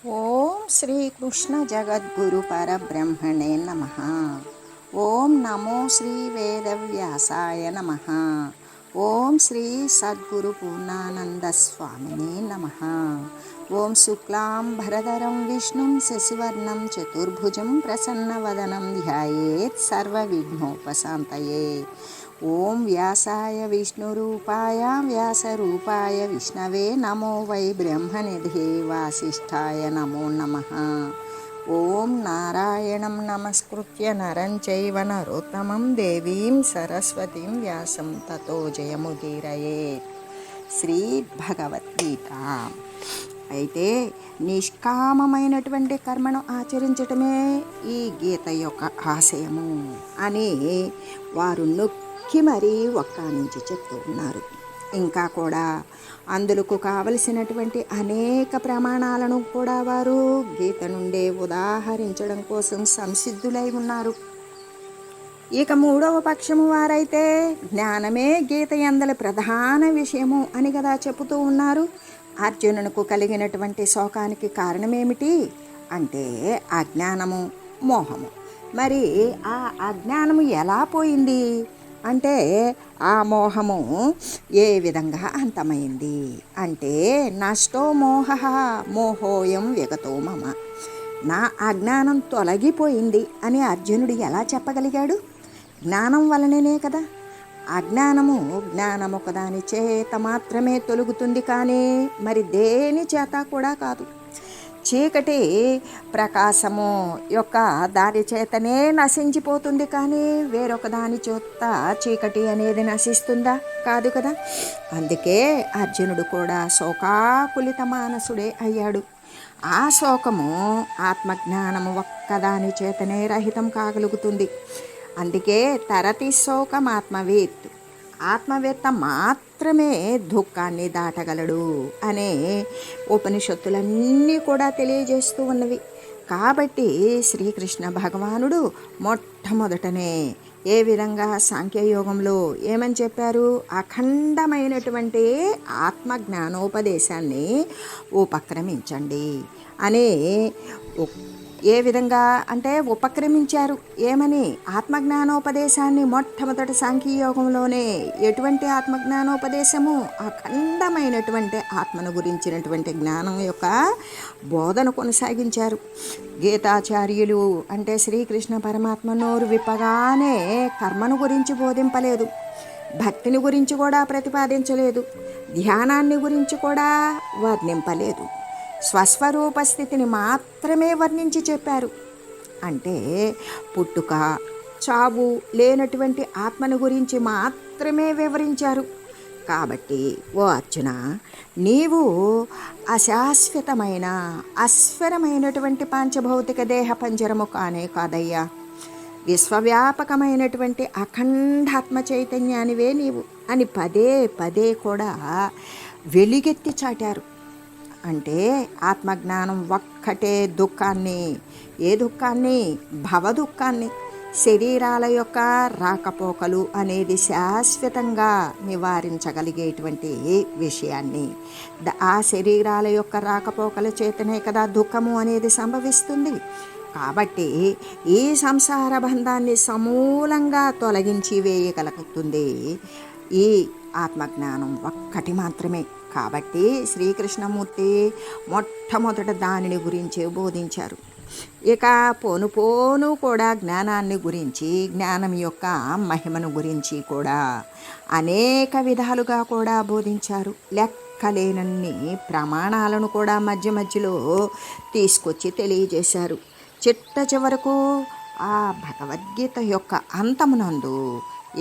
ఓం శ్రీ కృష్ణ జగద్గురు పరబ్రహ్మణే నమః. ఓం నమో శ్రీ వేదవ్యాసాయ నమః. ఓం శ్రీ సద్గురు పూర్ణానంద స్వామినే నమః. ఓం శుక్లాం భరధరం విష్ణుం శశివర్ణం చతుర్భుజం ప్రసన్నవదనం ధ్యాయేత్ సర్వవిఘ్నోపశాంతయే. ఓం వ్యాసాయ విష్ణురూపాయ వ్యాసరూపాయ విష్ణవే నమో వై బ్రహ్మనిధే వాసిష్ఠాయ నమో నమః. ఓం నారాయణం నమస్కృత్య నరం చైవ నరోత్తమం దేవీం సరస్వతిం వ్యాసం తతో జయముదీరయేత్. శ్రీ భగవద్గీత. అయితే నిష్కామమైనటువంటి కర్మను ఆచరించటమే ఈ గీత యొక్క ఆశయము అని వారు నొక్కి మరీ ఒక్కానించి చెప్తూ ఉన్నారు. ఇంకా కూడా అందులకు కావలసినటువంటి అనేక ప్రమాణాలను కూడా వారు గీత నుండే ఉదాహరించడం కోసం సంసిద్ధులై ఉన్నారు. ఇక మూడవ పక్షము వారైతే జ్ఞానమే గీత యందలి ప్రధాన విషయము అని కదా చెబుతూ ఉన్నారు. అర్జునునకు కలిగినటువంటి శోకానికి కారణమేమిటి అంటే అజ్ఞానము, మోహము. మరి ఆ అజ్ఞానము ఎలా పోయింది అంటే ఆ మోహము ఏ విధంగా అంతమైంది అంటే నష్టో మోహ మోహోయం విగతో మమ. నా అజ్ఞానం తొలగిపోయింది అని అర్జునుడు ఎలా చెప్పగలిగాడు? జ్ఞానం వలననే కదా. జ్ఞానం ఒకదాని చేత మాత్రమే తొలుగుతుంది, కానీ మరి దేని చేత కూడా కాదు. చీకటి ప్రకాశము యొక్క దాని చేతనే నశించిపోతుంది, కానీ వేరొక దాని చేత చీకటి అనేది నశిస్తుందా? కాదు కదా. అందుకే అర్జునుడు కూడా శోకాకులిత మానసుడే అయ్యాడు. ఆ శోకము ఆత్మజ్ఞానము ఒక్కదాని చేతనే రహితం కాగలుగుతుంది. అందుకే తరతి శోకం ఆత్మవేత్, ఆత్మవేత్త మాత్రమే దుఃఖాన్ని దాటగలడు అనే ఉపనిషత్తులన్నీ కూడా తెలియజేస్తూ ఉన్నవి. కాబట్టి శ్రీకృష్ణ భగవానుడు మొట్టమొదటనే ఏ విధంగా సాంఖ్యయోగంలో ఏమని చెప్పారు? అఖండమైనటువంటి ఆత్మజ్ఞానోపదేశాన్ని ఉపక్రమించండి అని ఏ విధంగా అంటే ఉపక్రమించారు. ఏమని? ఆత్మజ్ఞానోపదేశాన్ని మొట్టమొదటి సాంఖ్యయోగంలోనే. ఎటువంటి ఆత్మజ్ఞానోపదేశము? అఖండమైనటువంటి ఆత్మను గురించినటువంటి జ్ఞానం యొక్క బోధన కొనసాగించారు. గీతాచార్యులు అంటే శ్రీకృష్ణ పరమాత్మ నోరు విప్పగానే కర్మను గురించి బోధింపలేదు, భక్తిని గురించి కూడా ప్రతిపాదించలేదు, ధ్యానాన్ని గురించి కూడా వర్ణింపలేదు. స్వస్వరూప స్థితిని మాత్రమే వర్ణించి చెప్పారు. అంటే పుట్టుక చావు లేనటువంటి ఆత్మను గురించి మాత్రమే వివరించారు. కాబట్టి ఓ అర్జున, నీవు అశాశ్వతమైన అస్వరమైనటువంటి పాంచభౌతిక దేహ పంజరము కానే కాదయ్యా, విశ్వవ్యాపకమైనటువంటి అఖండాత్మ చైతన్యానివే నీవు అని పదే పదే కూడా వెలుగెత్తి చాటారు. అంటే ఆత్మజ్ఞానం ఒక్కటే దుఃఖాన్ని, ఏ దుఃఖాన్ని? భవదుఃఖాన్ని, శరీరాల యొక్క రాకపోకలు అనేది శాశ్వతంగా నివారించగలిగేటువంటి విషయాన్ని. ఆ శరీరాల యొక్క రాకపోకల చేతనే కదా దుఃఖము అనేది సంభవిస్తుంది. కాబట్టి ఈ సంసార బంధాన్ని సమూలంగా తొలగించి వేయగలుగుతుంది ఈ ఆత్మజ్ఞానం ఒక్కటి మాత్రమే. కాబట్టి శ్రీకృష్ణమూర్తి మొట్టమొదట దానిని గురించే బోధించారు. ఇక పోను పోను కూడా జ్ఞానాన్ని గురించి, జ్ఞానం యొక్క మహిమను గురించి కూడా అనేక విధాలుగా కూడా బోధించారు. లెక్కలేనన్ని ప్రమాణాలను కూడా మధ్య మధ్యలో తీసుకొచ్చి తెలియజేశారు. చిట్ట చివరకు ఆ భగవద్గీత యొక్క అంతమునందు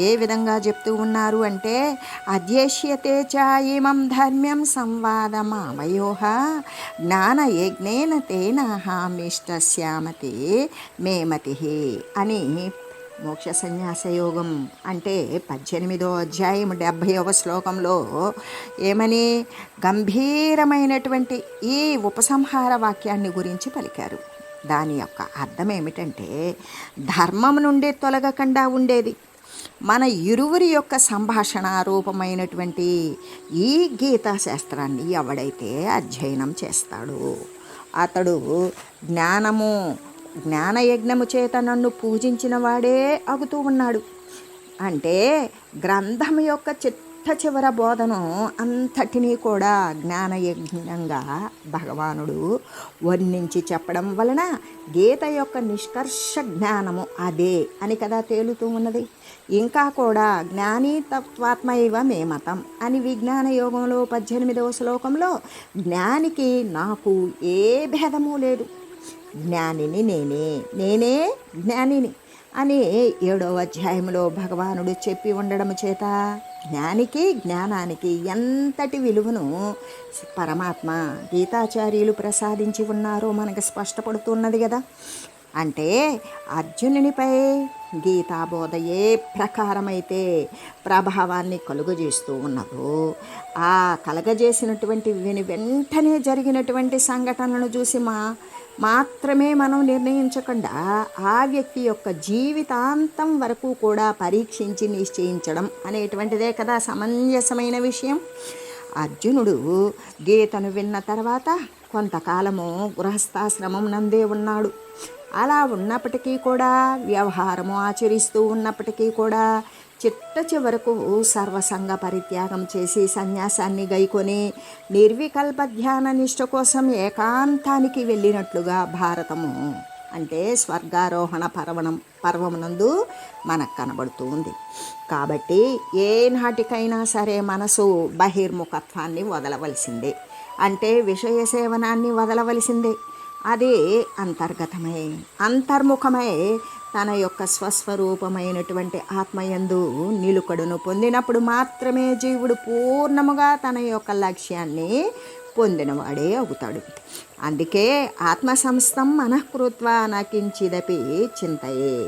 ఏ విధంగా చెప్తూ ఉన్నారు అంటే అధ్యేష్యతే చ ఇమం ధర్మ్యం సంవాదమావయోః జ్ఞానయజ్ఞేన తేనాహమిష్టస్యామతే మేమతి అని. మోక్ష సన్యాసయోగం అంటే 18వ అధ్యాయం 70వ శ్లోకంలో ఏమని గంభీరమైనటువంటి ఈ ఉపసంహార వాక్యాన్ని గురించి పలికారు. దాని యొక్క అర్థం ఏమిటంటే ధర్మం నుండి తొలగకుండా ఉండేది మన ఇరువురి యొక్క సంభాషణ రూపమైనటువంటి ఈ గీతా శాస్త్రాన్ని ఎవడైతే అధ్యయనం చేస్తాడో అతడు జ్ఞానయజ్ఞము చేత నన్ను పూజించిన వాడే అగుతూ ఉన్నాడు. అంటే గ్రంథం యొక్క చిట్ట బోధను అంతటినీ కూడా జ్ఞానయజ్ఞంగా భగవానుడు వర్ణించి చెప్పడం వలన గీత యొక్క నిష్కర్ష జ్ఞానము అదే అని కదా తేలుతూ ఉన్నది. ఇంకా కూడా జ్ఞానీ తత్వాత్మైవ మే మతం అని విజ్ఞాన యోగంలో 18వ శ్లోకంలో జ్ఞానికి నాకు ఏ భేదము లేదు, జ్ఞానిని నేనే జ్ఞానిని అని 7వ అధ్యాయంలో భగవానుడు చెప్పి ఉండడం చేత జ్ఞానానికి ఎంతటి విలువను పరమాత్మ గీతాచార్యులు ప్రసాదించి ఉన్నారో మనకు స్పష్టపడుతున్నది కదా. అంటే అర్జునునిపై గీతాబోధ ఏ ప్రకారమైతే ప్రభావాన్ని కలుగజేస్తూ ఉన్నదో ఆ కలగజేసినటువంటి వెంటనే జరిగినటువంటి సంఘటనలను చూసి మాత్రమే మనం నిర్ణయించకుండా ఆ వ్యక్తి యొక్క జీవితాంతం వరకు కూడా పరీక్షించి నిశ్చయించడం అనేటువంటిదే కదా సమంజసమైన విషయం. అర్జునుడు గీతను విన్న తర్వాత కొంతకాలము గృహస్థాశ్రమం నందే ఉన్నాడు. అలా ఉన్నప్పటికీ కూడా వ్యవహారము ఆచరిస్తూ ఉన్నప్పటికీ కూడా చివరకు సర్వసంగ పరిత్యాగం చేసి సన్యాసాన్ని గైకొని నిర్వికల్ప ధ్యాన నిష్ట కోసం ఏకాంతానికి వెళ్ళినట్లుగా భారతము అంటే స్వర్గారోహణ పర్వమునందు మనకు కనబడుతూ ఉంది. కాబట్టి ఏ నాటికైనా సరే మనసు బహిర్ముఖత్వాన్ని వదలవలసిందే, అంటే విషయ సేవనాన్ని వదలవలసిందే. అది అంతర్ముఖమై తన యొక్క స్వస్వరూపమైనటువంటి ఆత్మయందు నిలుకడును పొందినప్పుడు మాత్రమే జీవుడు పూర్ణముగా తన యొక్క లక్ష్యాన్ని పొందినవాడే అవుతాడు. అందుకే ఆత్మసంస్థం మనఃకృత్వా నకించిదపి చింతయే.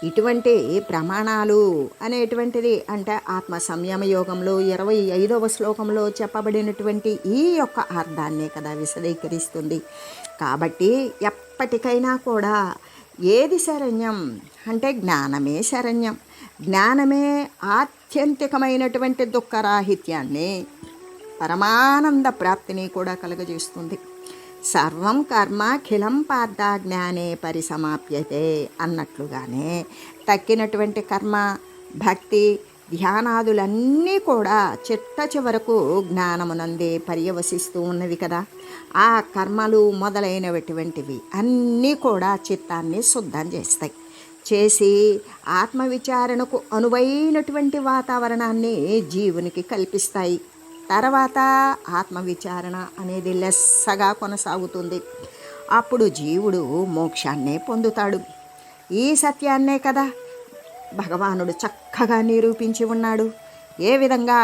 ఇటువంటి ప్రమాణాలు అనేటువంటిది అంటే ఆత్మ సంయమ యోగంలో 25వ శ్లోకంలో చెప్పబడినటువంటి ఈ యొక్క అర్థాన్నే కదా విశదీకరిస్తుంది. కాబట్టి ఎప్పటికైనా కూడా ఏది శరణ్యం అంటే జ్ఞానమే శరణ్యం. జ్ఞానమే ఆత్యంతికమైనటువంటి దుఃఖరాహిత్యాన్ని పరమానంద ప్రాప్తిని కూడా కలుగజేస్తుంది. సర్వం కర్మాఖిలం పార్థ జ్ఞానే పరిసమాప్యతే అన్నట్లుగానే తక్కినటువంటి కర్మ, భక్తి, ధ్యానాదులన్నీ కూడా చివరకు జ్ఞానమునందే పర్యవసిస్తూ ఉన్నవి కదా. ఆ కర్మలు మొదలైనటువంటివి అన్నీ కూడా చిత్తాన్ని శుద్ధం చేసి ఆత్మవిచారణకు అనువైనటువంటి వాతావరణాన్ని జీవునికి కల్పిస్తాయి. తర్వాత ఆత్మవిచారణ అనేది లెస్సగా కొనసాగుతుంది. అప్పుడు జీవుడు మోక్షాన్నే పొందుతాడు. ఈ సత్యాన్నే కదా భగవానుడు చక్కగా నిరూపించి ఉన్నాడు. ఏ విధంగా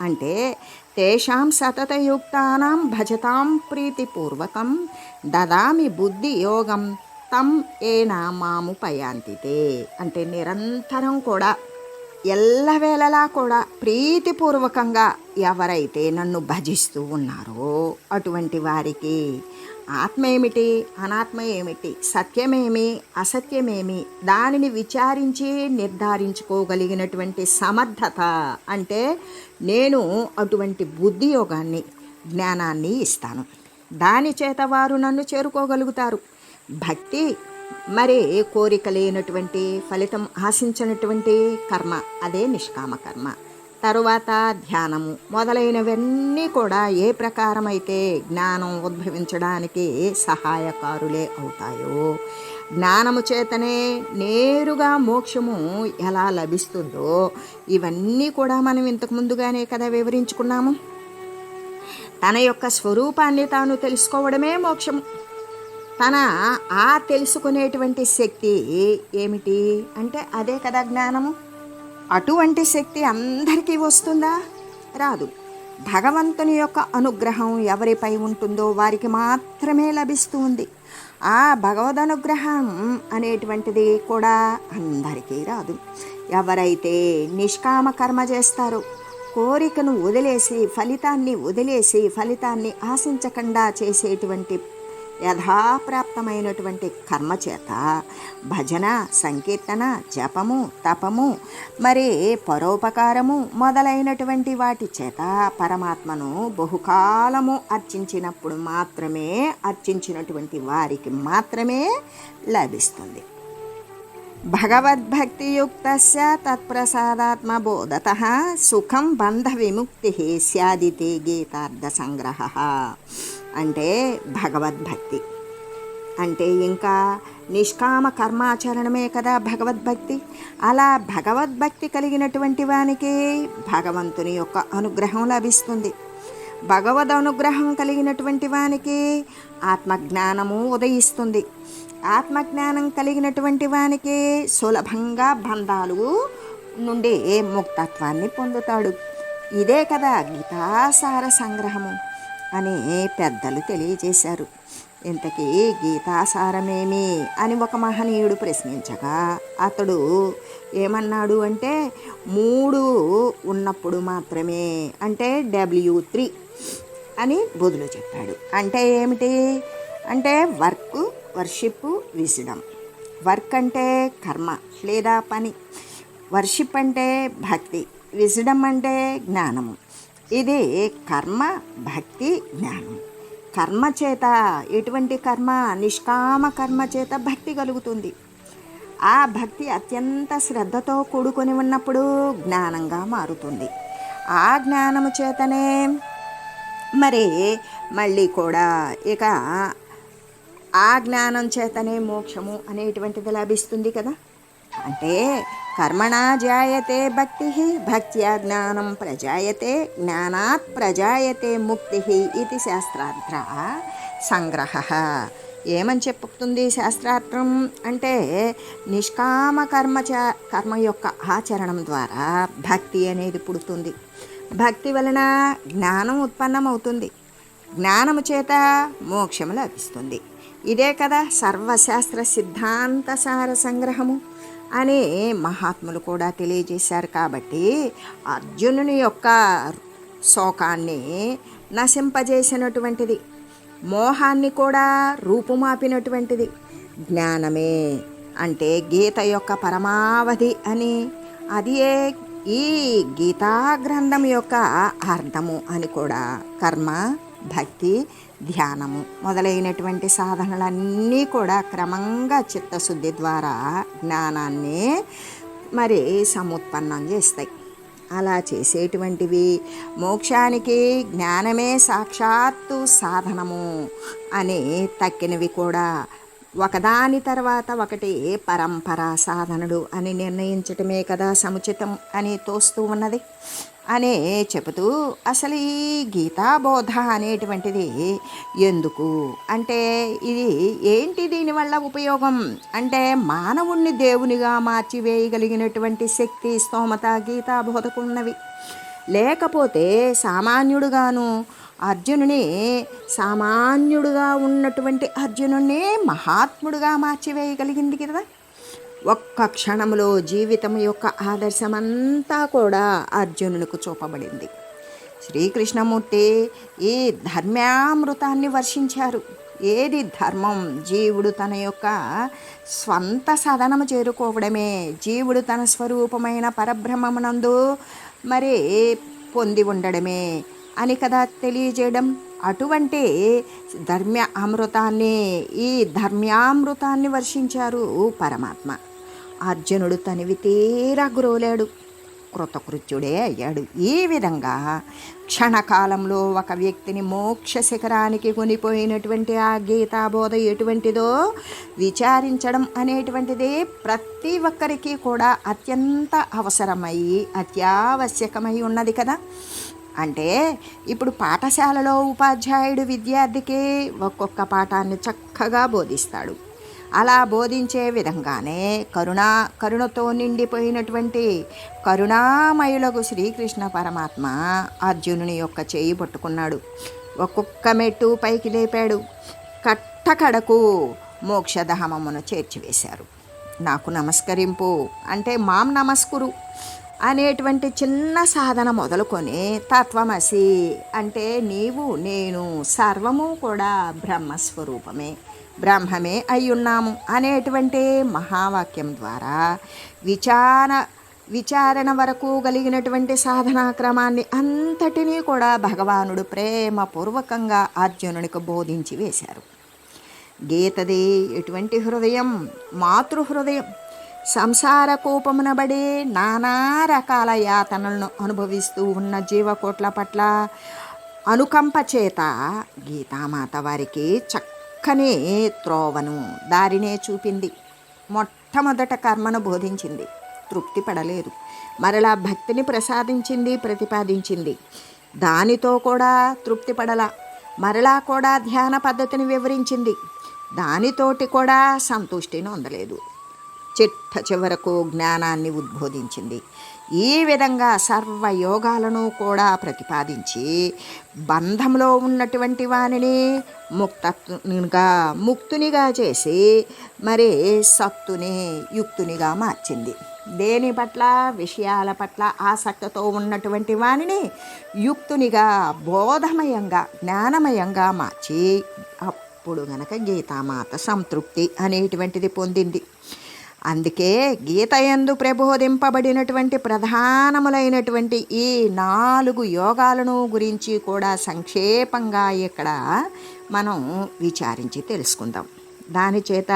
అంటే తేషాం సతతయుక్తానాం భజతాం ప్రీతిపూర్వకం దదామి బుద్ధి యోగం తం ఏనా మాముపయాంతితే. అంటే నిరంతరం కూడా ఎల్లవేళలా కూడా ప్రీతిపూర్వకంగా ఎవరైతే నన్ను భజిస్తూ ఉన్నారో అటువంటి వారికి ఆత్మ ఏమిటి, అనాత్మ ఏమిటి, సత్యమేమి, అసత్యమేమి దానిని విచారించి నిర్ధారించుకోగలిగినటువంటి సమర్థత అంటే నేను అటువంటి బుద్ధి యోగాన్ని, జ్ఞానాన్ని ఇస్తాను. దాని చేత వారు నన్ను చేరుకోగలుగుతారు. భక్తి మరి కోరిక లేనటువంటి ఫలితం ఆశించినటువంటి కర్మ అదే నిష్కామ కర్మ. తరువాత ధ్యానము మొదలైనవన్నీ కూడా ఏ ప్రకారమైతే జ్ఞానం ఉద్భవించడానికి సహాయకారులే అవుతాయో, జ్ఞానము చేతనే నేరుగా మోక్షము ఎలా లభిస్తుందో ఇవన్నీ కూడా మనం ఇంతకు ముందుగానే కదా వివరించుకున్నాము. తన యొక్క స్వరూపాన్ని తాను తెలుసుకోవడమే మోక్షము. తెలుసుకునేటువంటి శక్తి ఏమిటి అంటే అదే కదా జ్ఞానము. అటువంటి శక్తి అందరికీ వస్తుందా? రాదు. భగవంతుని యొక్క అనుగ్రహం ఎవరిపై ఉంటుందో వారికి మాత్రమే లభిస్తుంది. ఆ భగవద్ అనుగ్రహం అనేటువంటిది కూడా అందరికీ రాదు. ఎవరైతే నిష్కామ కర్మ చేస్తారో, కోరికను వదిలేసి ఫలితాన్ని ఆశించకుండా చేసేటువంటి యథాప్రాప్తమైనటువంటి కర్మ చేత భజన, సంకీర్తన, జపము, తపము, మరి పరోపకారము మొదలైనటువంటి వాటి చేత పరమాత్మను బహుకాలము అర్చించినప్పుడు మాత్రమే, అర్చించినటువంటి వారికి మాత్రమే లభిస్తుంది. భగవద్భక్తియుక్తస్య తత్ప్రసాదాత్మబోధతః సుఖం బంధ విముక్తి స్యాదితే గీతార్థ సంగ్రహ. అంటే భగవద్భక్తి అంటే ఇంకా నిష్కామ కర్మాచరణమే కదా భగవద్భక్తి. అలా భగవద్భక్తి కలిగినటువంటి వానికి భగవంతుని యొక్క అనుగ్రహం లభిస్తుంది. భగవద్ అనుగ్రహం కలిగినటువంటి వానికి ఆత్మజ్ఞానము ఉదయిస్తుంది. ఆత్మజ్ఞానం కలిగినటువంటి వానికి సులభంగా బంధాలు నుండి ముక్తత్వాన్ని పొందుతాడు. ఇదే కదా గీతాసార సంగ్రహము అని పెద్దలు తెలియజేశారు. ఇంతకీ గీతాసారమేమి అని ఒక మహనీయుడు ప్రశ్నించగా అతడు ఏమన్నాడు అంటే 3 ఉన్నప్పుడు మాత్రమే, అంటే W3 అని బదులు చెప్పాడు. అంటే ఏమిటి అంటే వర్క్, వర్షిప్, విజ్డమ్. వర్క్ అంటే కర్మ లేదా పని, వర్షిప్ అంటే భక్తి, విజ్డమ్ అంటే జ్ఞానము. ఇది కర్మ, భక్తి, జ్ఞానం. కర్మ చేత ఎటువంటి కర్మ? నిష్కామ కర్మ చేత భక్తి కలుగుతుంది. ఆ భక్తి అత్యంత శ్రద్ధతో కూడుకొని ఉన్నప్పుడు జ్ఞానంగా మారుతుంది. ఆ జ్ఞానము చేతనే మరి మళ్ళీ కూడా ఇక ఆ జ్ఞానం చేతనే మోక్షము అనేటువంటిది లభిస్తుంది కదా. అంటే కర్మణా జాయతే భక్తి, భక్త్యా జ్ఞానం ప్రజాయతే, జ్ఞానాత్ ప్రజాయతే ముక్తి ఇది శాస్త్రార్థ సంగ్రహ. ఏమని చెప్పుతుంది శాస్త్రార్థం అంటే నిష్కామ కర్మ యొక్క ఆచరణం ద్వారా భక్తి అనేది పుడుతుంది. భక్తి వలన జ్ఞానం ఉత్పన్నమవుతుంది. జ్ఞానము చేత మోక్షము లభిస్తుంది. ఇదే కదా సర్వశాస్త్ర సిద్ధాంత సార సంగ్రహము అని మహాత్ములు కూడా తెలియజేశారు. కాబట్టి అర్జునుని యొక్క శోకాన్ని నశింపజేసినటువంటిది, మోహాన్ని కూడా రూపుమాపినటువంటిది జ్ఞానమే. అంటే గీత యొక్క పరమావధి అని, అది ఈ గీతా గ్రంథం యొక్క అర్థము అని కూడా కర్మ, భక్తి, ధ్యానము మొదలైనటువంటి సాధనలన్నీ కూడా క్రమంగా చిత్తశుద్ధి ద్వారా జ్ఞానాన్ని మరి సముత్పన్నం చేస్తాయి. అలా చేసేటువంటివి మోక్షానికి జ్ఞానమే సాక్షాత్తు సాధనము అని తక్కినవి కూడా ఒకదాని తర్వాత ఒకటి పరంపరా సాధనలు అని నిర్ణయించటమే కదా సముచితం అని తోస్తూ ఉన్నది అని చెబుతూ, అసలు ఈ గీతాబోధ అనేటువంటిది ఎందుకు అంటే ఇది ఏంటి, దీనివల్ల ఉపయోగం అంటే మానవుణ్ణి దేవునిగా మార్చివేయగలిగినటువంటి శక్తి, స్తోమత గీతాబోధకు ఉన్నవి. లేకపోతే సామాన్యుడుగాను అర్జునుని, సామాన్యుడుగా ఉన్నటువంటి అర్జునుడిని మహాత్ముడుగా మార్చివేయగలిగింది కదా. ఒక్క క్షణంలో జీవితం యొక్క ఆదర్శమంతా కూడా అర్జునునికి చూపబడింది. శ్రీకృష్ణమూర్తి ఈ ధర్మామృతాన్ని వర్షించారు. ఏది ధర్మం? జీవుడు తన యొక్క స్వంత సదనము చేరుకోవడమే, జీవుడు తన స్వరూపమైన పరబ్రహ్మమునందు మరి పొంది ఉండడమే అని కదా తెలియజేయడం. అటువంటి ఈ ధర్మ్యామృతాన్ని వర్షించారు పరమాత్మ. అర్జునుడు తనివి తీరా గురవలేడు, కృతకృత్యుడే అయ్యాడు. ఈ విధంగా క్షణకాలంలో ఒక వ్యక్తిని మోక్ష శిఖరానికి కొనిపోయినటువంటి ఆ గీతాబోధ ఎటువంటిదో విచారించడం అనేటువంటిది ప్రతి ఒక్కరికి కూడా అత్యంత అవసరమై అత్యావశ్యకమై ఉన్నది కదా. అంటే ఇప్పుడు పాఠశాలలో ఉపాధ్యాయుడు విద్యార్థికి ఒక్కొక్క పాఠాన్ని చక్కగా బోధిస్తాడు. అలా బోధించే విధంగానే కరుణతో నిండిపోయినటువంటి కరుణామయులకు శ్రీకృష్ణ పరమాత్మ అర్జునుని యొక్క చేయి పట్టుకున్నాడు. ఒక్కొక్క మెట్టు పైకి లేపాడు. కట్టకడకు మోక్షధామమును చేర్చివేశారు. నాకు నమస్కరింపు అంటే మాం నమస్కురు అనేటువంటి చిన్న సాధన మొదలుకొని తత్వమసి అంటే నీవు నేను సర్వము కూడా బ్రహ్మస్వరూపమే, బ్రహ్మమే అయ్యున్నాము అనేటువంటి మహావాక్యం ద్వారా విచారణ వరకు కలిగినటువంటి సాధనా క్రమాన్ని అంతటినీ కూడా భగవానుడు ప్రేమపూర్వకంగా అర్జునునికి బోధించి వేశారు. గీతది ఎటువంటి హృదయం? మాతృహృదయం. సంసార కూపమునబడి నానా రకాల యాతనలను అనుభవిస్తూ ఉన్న జీవకోట్ల పట్ల అనుకంప చేత గీతామాత వారికి చక్కని త్రోవను దారినే చూపింది. మొట్టమొదట కర్మను బోధించింది, తృప్తి పడలేదు. మరలా భక్తిని ప్రసాదించింది, ప్రతిపాదించింది. దానితో కూడా తృప్తి పడల. మరలా కూడా ధ్యాన పద్ధతిని వివరించింది. దానితోటి కూడా సంతుష్టిని పొందలేదు. చివరకు జ్ఞానాన్ని ఉద్బోధించింది. ఈ విధంగా సర్వయోగాలను కూడా ప్రతిపాదించి బంధంలో ఉన్నటువంటి వానిని ముక్తునిగా చేసి మరి సత్తుని యుక్తునిగా మార్చింది. దేని పట్ల? విషయాల పట్ల ఆసక్తితో ఉన్నటువంటి వానిని యుక్తునిగా, బోధమయంగా, జ్ఞానమయంగా మార్చి అప్పుడు గనక గీతామాత సంతృప్తి అనేటువంటిది పొందింది. అందుకే గీతయందు ప్రబోధింపబడినటువంటి ప్రధానములైనటువంటి ఈ 4 యోగాలను గురించి కూడా సంక్షేపంగా ఇక్కడ మనం విచారించి తెలుసుకుందాం. దాని చేత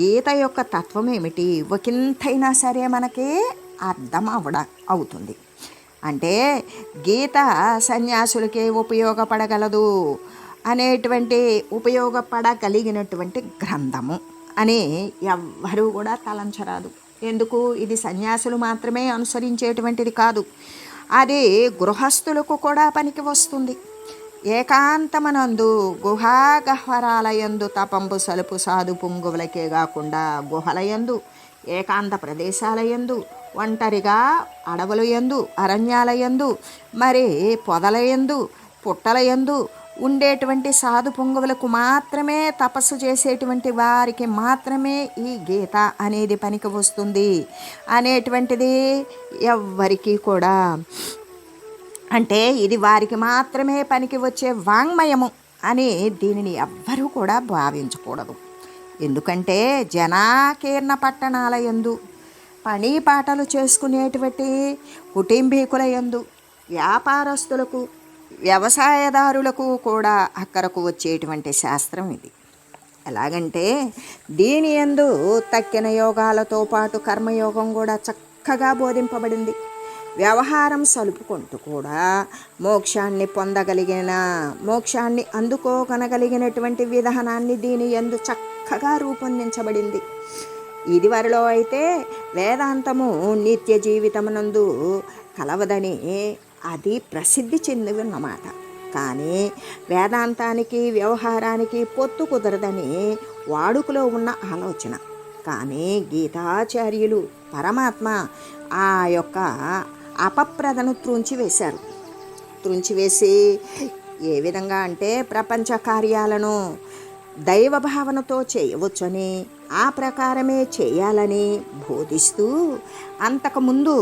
గీత యొక్క తత్వం ఏమిటి ఒకంతైనా సరే మనకి అర్థం అవుతుంది. అంటే గీత సన్యాసులకే ఉపయోగపడగలదు అనేటువంటి ఉపయోగపడగలిగినటువంటి గ్రంథము అని ఎవ్వరూ కూడా తలంచరాదు. ఎందుకు? ఇది సన్యాసులు మాత్రమే అనుసరించేటువంటిది కాదు, అది గృహస్థులకు కూడా పనికి వస్తుంది. ఏకాంతమనందు గుహాగహ్వరాలయందు తపంబు సలుపు సాధు పుంగువులకే కాకుండా గుహలయందు, ఏకాంత ప్రదేశాలయందు, ఒంటరిగా అడవులయందు, అరణ్యాలయందు, మరి పొదలయందు, పుట్టలయందు ఉండేటువంటి సాధు పొంగువులకు మాత్రమే, తపస్సు చేసేటువంటి వారికి మాత్రమే ఈ గీత అనేది పనికి వస్తుంది అనేటువంటిది ఎవ్వరికీ కూడా, అంటే ఇది వారికి మాత్రమే పనికి వచ్చే వాంగ్మయము అని దీనిని ఎవ్వరూ కూడా భావించకూడదు. ఎందుకంటే జనాకీర్ణ పట్టణాల యందు, పని పాటలు చేసుకునేటువంటి కుటుంబీకుల యందు, వ్యాపారస్తులకు, వ్యవసాయదారులకు కూడా అక్కరకు వచ్చేటువంటి శాస్త్రం ఇది. ఎలాగంటే దీని యందు తక్కిన యోగాలతో పాటు కర్మయోగం కూడా చక్కగా బోధింపబడింది. వ్యవహారం సలుపుకుంటూ కూడా మోక్షాన్ని అందుకోగలిగినటువంటి విధానాన్ని దీని యందు చక్కగా రూపొందించబడింది. ఇదివరలో అయితే వేదాంతము నిత్య జీవితమునందు కలవదని అది ప్రసిద్ధి చెందినమాట. కానీ వేదాంతానికి వ్యవహారానికి పొత్తు కుదరదని వాడుకలో ఉన్న ఆలోచన. కానీ గీతాచార్యులు పరమాత్మ ఆ యొక్క అపప్రదను త్రుంచివేసి ఏ విధంగా అంటే ప్రపంచ కార్యాలను దైవ భావనతో చేయవచ్చని, ఆ ప్రకారమే చేయాలని బోధిస్తూ అంతకుముందు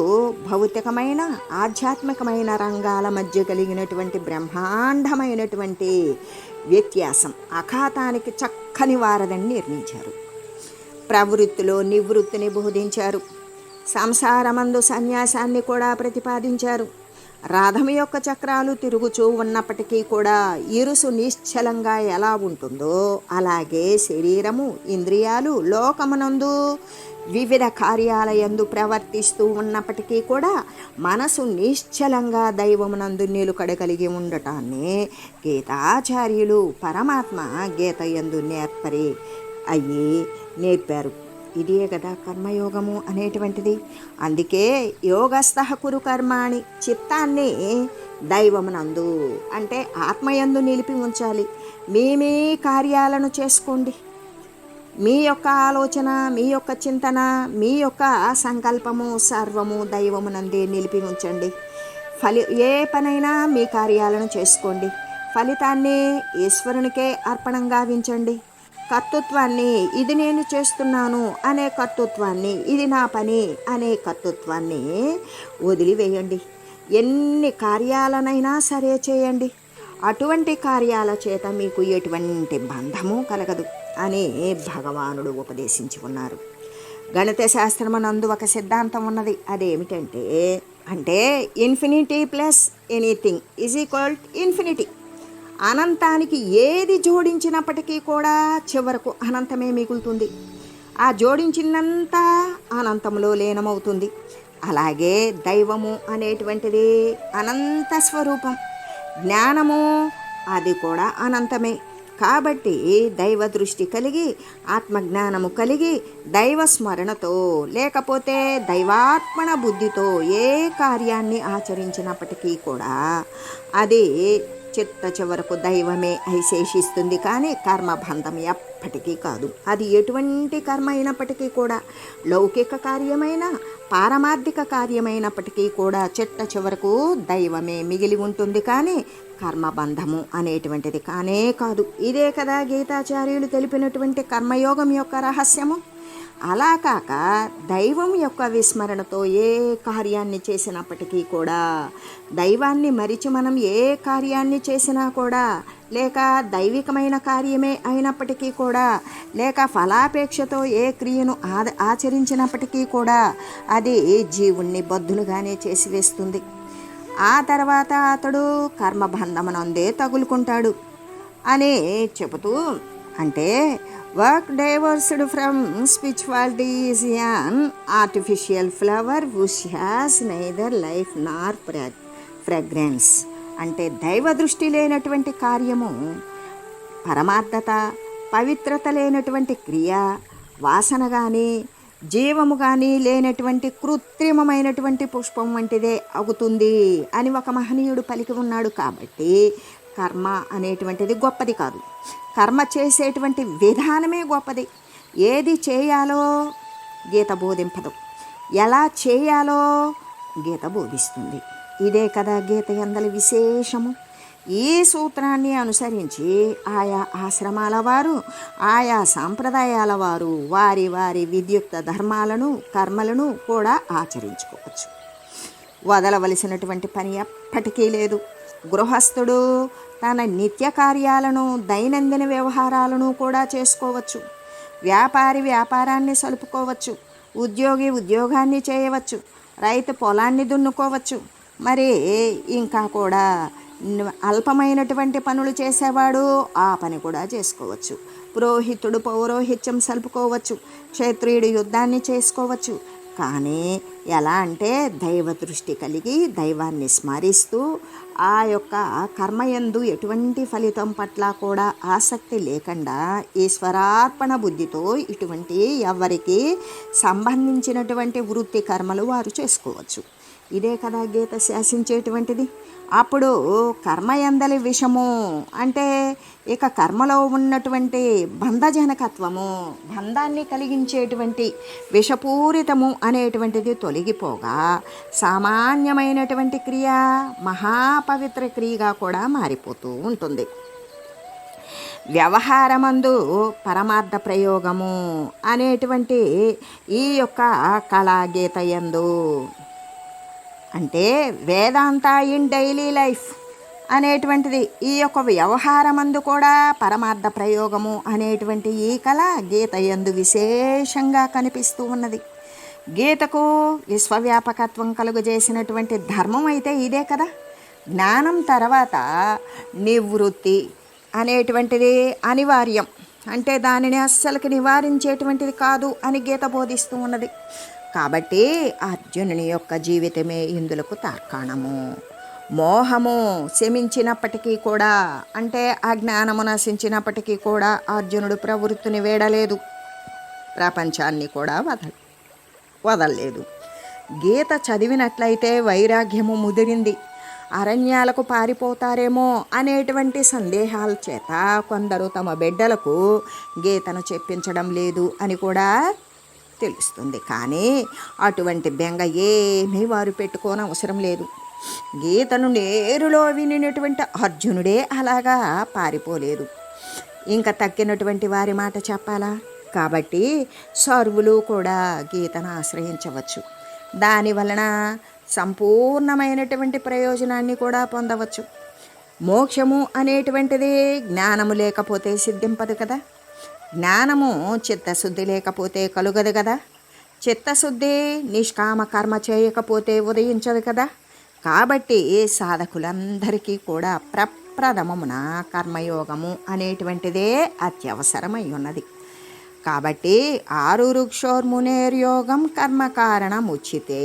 భౌతికమైన ఆధ్యాత్మికమైన రంగాల మధ్య కలిగినటువంటి బ్రహ్మాండమైనటువంటి వ్యత్యాసం అఖాతానికి చక్కని వారదని నిర్ణయించారు. ప్రవృత్తిలో నివృత్తిని బోధించారు. సంసారమందు సన్యాసాన్ని కూడా ప్రతిపాదించారు. రథం యొక్క చక్రాలు తిరుగుచూ ఉన్నప్పటికీ కూడా ఇరుసు నిశ్చలంగా ఎలా ఉంటుందో అలాగే శరీరము, ఇంద్రియాలు లోకమునందు వివిధ కార్యాలయందు ప్రవర్తిస్తూ ఉన్నప్పటికీ కూడా మనసు నిశ్చలంగా దైవమునందు నిలుకడ కలిగి ఉండటాన్ని గీతాచార్యులు పరమాత్మ గీతయందు నేర్పారు. ఇదే కదా కర్మయోగము అనేటువంటిది. అందుకే యోగస్థః కురు కర్మాణి, చిత్తాన్ని దైవమునందు అంటే ఆత్మయందు నిలిపి ఉంచాలి. మీ కార్యాలను చేసుకోండి. మీ యొక్క ఆలోచన, మీ యొక్క చింతన, మీ యొక్క సంకల్పము సర్వము దైవమునందే నిలిపి ఉంచండి. ఏ పనైనా మీ కార్యాలను చేసుకోండి. ఫలితాన్ని ఈశ్వరునికే అర్పణంగా వించండి. కర్తృత్వాన్ని, ఇది నేను చేస్తున్నాను అనే కర్తృత్వాన్ని, ఇది నా పని అనే కర్తృత్వాన్ని వదిలివేయండి. ఎన్ని కార్యాలనైనా సరే చేయండి, అటువంటి కార్యాల చేత మీకు ఎటువంటి బంధము కలగదు అని భగవానుడు ఉపదేశించి ఉన్నారు. గణిత శాస్త్రమునందు ఒక సిద్ధాంతం ఉన్నది. అదేమిటంటే infinity plus anything is equal infinity. అనంతానికి ఏది జోడించినప్పటికీ కూడా చివరకు అనంతమే మిగులుతుంది. ఆ జోడించినంతా అనంతంలో లీనమవుతుంది. అలాగే దైవము అనేటువంటిది అనంత స్వరూపం, జ్ఞానము అది కూడా అనంతమే. కాబట్టి దైవ దృష్టి కలిగి, ఆత్మజ్ఞానము కలిగి, దైవ స్మరణతో లేకపోతే దైవాత్మణ బుద్ధితో ఏ కార్యాన్ని ఆచరించినప్పటికీ కూడా అది చిట్ట చివరకు దైవమే శేషిస్తుంది. కానీ కర్మబంధం ఎప్పటికీ కాదు. అది ఎటువంటి కర్మ అయినప్పటికీ కూడా, లౌకిక కార్యమైన పారమార్థిక కార్యమైనప్పటికీ కూడా చిట్ట చివరకు దైవమే మిగిలి ఉంటుంది. కానీ కర్మబంధము అనేటువంటిది కానే కాదు. ఇదే కదా గీతాచార్యులు తెలిపినటువంటి కర్మయోగం యొక్క రహస్యము. అలా కాక దైవం యొక్క విస్మరణతో ఏ కార్యాన్ని చేసినప్పటికీ కూడా, దైవాన్ని మరిచి మనం ఏ కార్యాన్ని చేసినా కూడా, లేక దైవికమైన కార్యమే అయినప్పటికీ కూడా, లేక ఫలాపేక్షతో ఏ క్రియను ఆచరించినప్పటికీ కూడా అది జీవుణ్ణి బద్ధులుగానే చేసివేస్తుంది. ఆ తర్వాత అతడు కర్మబంధమునందే తగులుకుంటాడు అని చెబుతూ, work divorced from spirituality is an artificial flower which has neither life Nar fragrance. దైవ దృష్టి లేనటువంటి కార్యము, పరమార్థత పవిత్రత లేనటువంటి క్రియ, వాసన కానీ జీవము కానీ లేనటువంటి కృత్రిమమైనటువంటి పుష్పం వంటిదే అవుతుంది అని ఒక మహనీయుడు పలికి ఉన్నాడు. కాబట్టి కర్మ అనేటువంటిది గొప్పది కాదు, కర్మ చేసేటువంటి విధానమే గొప్పది. ఏది చేయాలో గీత బోధింపదు, ఎలా చేయాలో గీత బోధిస్తుంది. ఇదే కదా గీత యందలి విశేషము. ఈ సూత్రాన్ని అనుసరించి ఆయా ఆశ్రమాల వారు, ఆయా సాంప్రదాయాల వారు వారి వారి విద్యుక్త ధర్మాలను, కర్మలను కూడా ఆచరించుకోవచ్చు. వదలవలసినటువంటి పని ఎప్పటికీ లేదు. గృహస్థుడు తన నిత్య కార్యాలను, దైనందిన వ్యవహారాలను కూడా చేసుకోవచ్చు. వ్యాపారి వ్యాపారాన్ని సలుపుకోవచ్చు. ఉద్యోగి ఉద్యోగాన్ని చేయవచ్చు. రైతు పొలాన్ని దున్నుకోవచ్చు. మరి ఇంకా కూడా అల్పమైనటువంటి పనులు చేసేవాడు ఆ పని కూడా చేసుకోవచ్చు. పురోహితుడు పౌరోహిత్యం సలుపుకోవచ్చు. క్షత్రియుడు యుద్ధాన్ని చేసుకోవచ్చు. కానీ ఎలా దైవ దృష్టి కలిగి దైవాన్ని స్మరిస్తూ ఆ యొక్క కర్మయందు ఎటువంటి ఫలితం పట్ల కూడా ఆసక్తి లేకుండా ఈశ్వరార్పణ బుద్ధితో ఇటువంటి ఎవరికి సంబంధించినటువంటి వృత్తి కర్మలు వారు చేసుకోవచ్చు. ఇదే కదా గీత శాసించేటువంటిది. అప్పుడు కర్మయందలి విషము ఇక కర్మలో ఉన్నటువంటి బంధజనకత్వము, బంధాన్ని కలిగించేటువంటి విషపూరితము అనేటువంటిది తొలగిపోగా సామాన్యమైనటువంటి క్రియ మహాపవిత్ర క్రియగా కూడా మారిపోతూ ఉంటుంది. వ్యవహారమందు పరమార్థ ప్రయోగము అనేటువంటి ఈ యొక్క కళాగీత యందు వేదాంత ఇన్ డైలీ లైఫ్ అనేటువంటిది ఈ యొక్క వ్యవహారమందు కూడా పరమార్థ ప్రయోగము అనేటువంటి ఈ కళ గీత యందు విశేషంగా కనిపిస్తూ ఉన్నది. గీతకు విశ్వవ్యాపకత్వం కలుగజేసినటువంటి ధర్మం అయితే ఇదే కదా. జ్ఞానం తర్వాత నివృత్తి అనేటువంటిది అనివార్యం. దానిని అస్సలకి నివారించేటువంటిది కాదు అని గీత బోధిస్తూ ఉన్నది. కాబట్టి అర్జునుని యొక్క జీవితమే ఇందులకు తార్కాణము. మోహము శమించినప్పటికీ కూడా అజ్ఞానము నశించినప్పటికీ కూడా అర్జునుడు ప్రవృత్తిని వేడలేదు, ప్రపంచాన్ని కూడా వదలలేదు. గీత చదివినట్లయితే వైరాగ్యము ముదిరింది. అరణ్యాలకు పారిపోతారేమో అనేటువంటి సందేహాల చేత కొందరు తమ బిడ్డలకు గీతను చెప్పించడం లేదు అని కూడా తెలుస్తుంది. కానీ అటువంటి బెంగ ఏమీ వారు పెట్టుకోని అవసరం లేదు. గీతను నేరులో వినినటువంటి అర్జునుడే అలాగా పారిపోలేదు. ఇంకా తక్కినటువంటి వారి మాట చెప్పాలా? కాబట్టి సర్వులు కూడా గీతను ఆశ్రయించవచ్చు. దాని వలన సంపూర్ణమైనటువంటి ప్రయోజనాన్ని కూడా పొందవచ్చు. మోక్షము అనేటువంటిది జ్ఞానము లేకపోతే సిద్ధింపదు కదా. జ్ఞానము చిత్తశుద్ధి లేకపోతే కలుగదు కదా. చిత్తశుద్ధి నిష్కామ కర్మ చేయకపోతే ఉదయించదు కదా. కాబట్టి సాధకులందరికీ కూడా ప్రప్రథమమున కర్మయోగము అనేటువంటిదే అత్యవసరమై ఉన్నది. కాబట్టి ఆరురుక్షోర్మునేర్యోగం కర్మకారణముచితే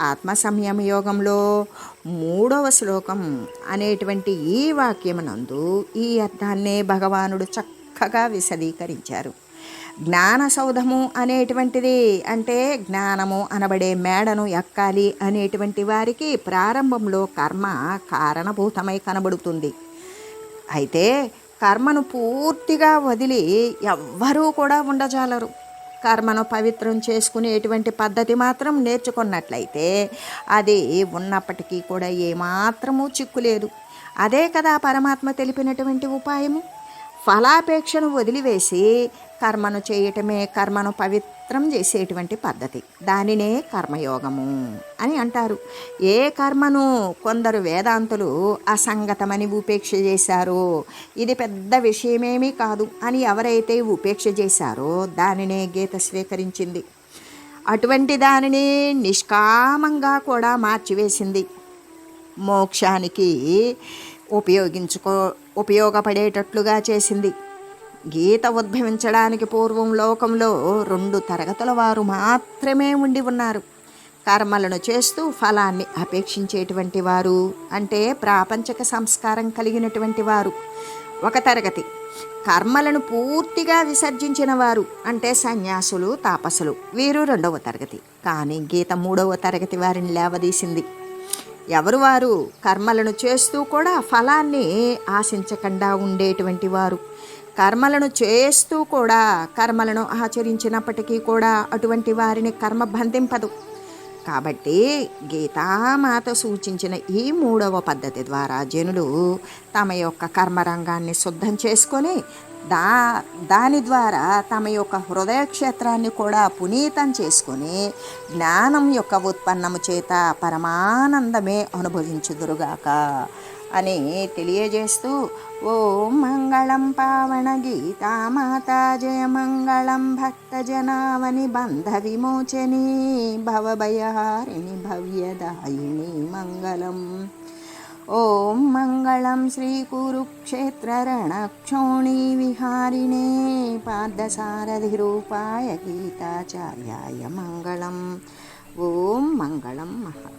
ఆత్మ సంయమ యోగంలో 3వ శ్లోకం అనేటువంటి ఈ వాక్యమునందు ఈ అర్థాన్నే భగవానుడు చక్కగా విశదీకరించారు. జ్ఞాన సౌధము అనేటువంటిది అంటే జ్ఞానము అనబడే మేడను ఎక్కాలి అనేటువంటి వారికి ప్రారంభంలో కర్మ కారణభూతమై కనబడుతుంది. అయితే కర్మను పూర్తిగా వదిలి ఎవ్వరూ కూడా ఉండజాలరు. కర్మను పవిత్రం చేసుకునేటువంటి పద్ధతి మాత్రం నేర్చుకున్నట్లయితే అది ఉన్నప్పటికీ కూడా ఏమాత్రమూ చిక్కులేదు. అదే కదా పరమాత్మ తెలిపినటువంటి ఉపాయము. ఫలాపేక్షను వదిలివేసి కర్మను చేయటమే కర్మను పవిత్రం చేసేటువంటి పద్ధతి. దానినే కర్మయోగము అని అంటారు. ఏ కర్మను కొందరు వేదాంతులు అసంగతమని ఉపేక్ష చేశారో, ఇది పెద్ద విషయమేమీ కాదు అని ఎవరైతే ఉపేక్ష చేశారో దానినే గీత స్వీకరించింది. అటువంటి దానిని నిష్కామంగా కూడా మార్చివేసింది. మోక్షానికి ఉపయోగపడేటట్లుగా చేసింది. గీత ఉద్భవించడానికి పూర్వం లోకంలో 2 తరగతుల వారు మాత్రమే ఉండి ఉన్నారు. కర్మలను చేస్తూ ఫలాన్ని అపేక్షించేటువంటి వారు, అంటే ప్రాపంచక సంస్కారం కలిగినటువంటి వారు ఒక తరగతి. కర్మలను పూర్తిగా విసర్జించిన వారు అంటే సన్యాసులు, తాపసులు, వీరు 2వ తరగతి. కానీ గీత 3వ తరగతి వారిని లేవదీసింది. ఎవరు వారు? కర్మలను చేస్తూ కూడా ఫలాన్ని ఆశించకుండా ఉండేటువంటి వారు. కర్మలను చేస్తూ కూడా కర్మలను ఆచరించినప్పటికీ కూడా అటువంటి వారిని కర్మ బంధింపదు. కాబట్టి గీతామాత సూచించిన ఈ 3వ పద్ధతి ద్వారా జనులు తమ యొక్క కర్మరంగాన్ని శుద్ధం చేసుకొని దాని ద్వారా తమ యొక్క హృదయ క్షేత్రాన్ని కూడా పునీతం చేసుకొని జ్ఞానం యొక్క ఉత్పన్నము చేత పరమానందమే అనుభవించుదురుగాక అని తెలియజేస్తూ ఓం మంగళం పావన గీతామాత జయ మంగళం భక్తజనావని బంధ విమోచని భవభయహారిణి భవ్యదాయిని మంగళం. ఓం మంగళం శ్రీ కురుక్షేత్ర రణక్షోణి విహారిణే పార్థసారథి రూపాయ గీతాచార్యాయ మంగళం. ఓం మంగళం మహా.